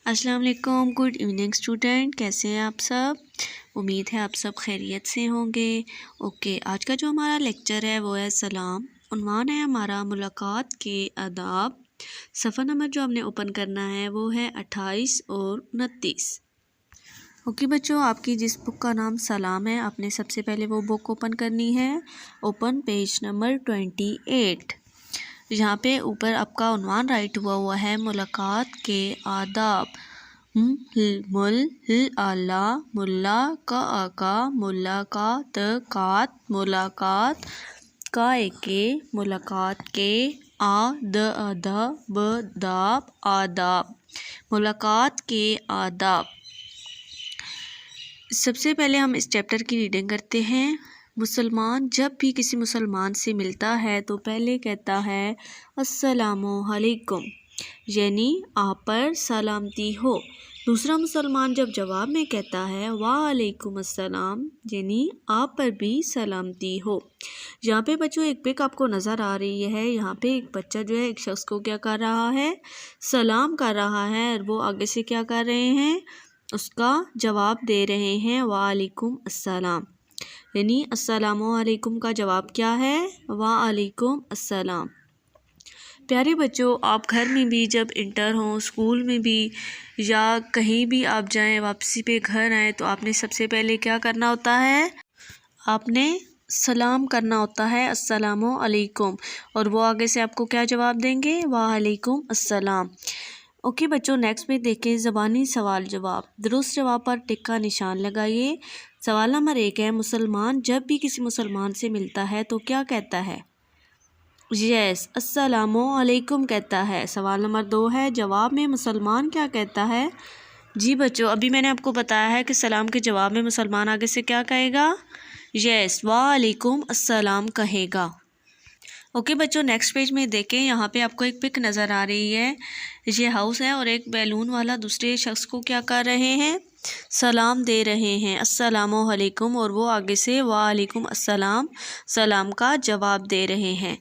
السلام علیکم، good evening student, کیسے ہیں آپ سب؟ امید ہے آپ سب خیریت سے ہوں گے۔ اوکے، آج کا جو ہمارا لیکچر ہے وہ ہے سلام۔ عنوان ہے ہمارا ملاقات کے آداب۔ صفحہ نمبر جو ہم نے اوپن کرنا ہے وہ ہے 28 اور 29۔ اوکے بچوں، آپ کی جس بک کا نام سلام ہے، آپ نے سب سے پہلے وہ بک اوپن کرنی ہے۔ Open page number 28۔ یہاں پہ اوپر آپ کا عنوان رائٹ ہوا ہے ملاقات کے آداب۔ مل اعلیٰ، ملا کا آقا، ملاقات ملاقات کا کے ملاقات کے آداب آداب ملاقات کے آداب۔ سب سے پہلے ہم اس چیپٹر کی ریڈنگ کرتے ہیں۔ مسلمان جب بھی کسی مسلمان سے ملتا ہے تو پہلے کہتا ہے السلام علیکم، یعنی آپ پر سلامتی ہو۔ دوسرا مسلمان جب جواب میں کہتا ہے وعلیکم السلام، یعنی آپ پر بھی سلامتی ہو۔ یہاں پہ بچوں ایک پک آپ کو نظر آ رہی ہے۔ یہاں پہ ایک بچہ جو ہے ایک شخص کو کیا کر رہا ہے؟ سلام کر رہا ہے، اور وہ آگے سے کیا کر رہے ہیں؟ اس کا جواب دے رہے ہیں وعلیکم السلام، یعنی السلام علیکم کا جواب کیا ہے؟ وعلیکم السلام۔ پیارے بچوں، آپ گھر میں بھی جب انٹر ہوں، اسکول میں بھی، یا کہیں بھی آپ جائیں، واپسی پہ گھر آئیں، تو آپ نے سب سے پہلے کیا کرنا ہوتا ہے؟ آپ نے سلام کرنا ہوتا ہے السلام علیکم، اور وہ آگے سے آپ کو کیا جواب دیں گے؟ وعلیکم السلام۔ اوکے بچوں، نیکسٹ میں دیکھیں زبانی سوال جواب۔ درست جواب پر ٹک کا نشان لگائیے۔ سوال نمبر 1 ہے مسلمان جب بھی کسی مسلمان سے ملتا ہے تو کیا کہتا ہے؟ یس، السلام علیکم کہتا ہے۔ سوال نمبر 2 ہے جواب میں مسلمان کیا کہتا ہے؟ جی بچوں، ابھی میں نے آپ کو بتایا ہے کہ سلام کے جواب میں مسلمان آگے سے کیا کہے گا؟ یس، وعلیکم السلام کہے گا۔ اوکے بچوں، نیکسٹ پیج میں دیکھیں، یہاں پہ آپ کو ایک پک نظر آ رہی ہے۔ یہ ہاؤس ہے اور ایک بیلون والا دوسرے شخص کو کیا کر رہے ہیں؟ سلام دے رہے ہیں السلام علیکم، اور وہ آگے سے وعلیکم السلام سلام کا جواب دے رہے ہیں۔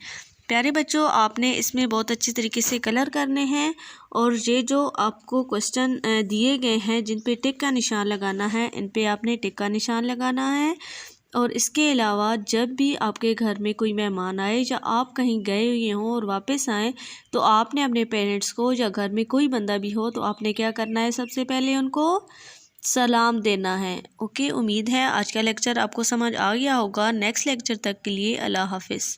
پیارے بچوں، آپ نے اس میں بہت اچھی طریقے سے کلر کرنے ہیں، اور یہ جو آپ کو کوسچن دیے گئے ہیں جن پہ ٹک کا نشان لگانا ہے، ان پہ آپ نے ٹک کا نشان لگانا ہے۔ اور اس کے علاوہ جب بھی آپ کے گھر میں کوئی مہمان آئے یا آپ کہیں گئے ہوئے ہوں اور واپس آئیں، تو آپ نے اپنے پیرنٹس کو یا گھر میں کوئی بندہ بھی ہو تو آپ نے کیا کرنا ہے؟ سب سے پہلے ان کو سلام دینا ہے۔ اوکے، امید ہے آج کا لیکچر آپ کو سمجھ آ گیا ہوگا۔ نیکسٹ لیکچر تک کے لیے اللہ حافظ۔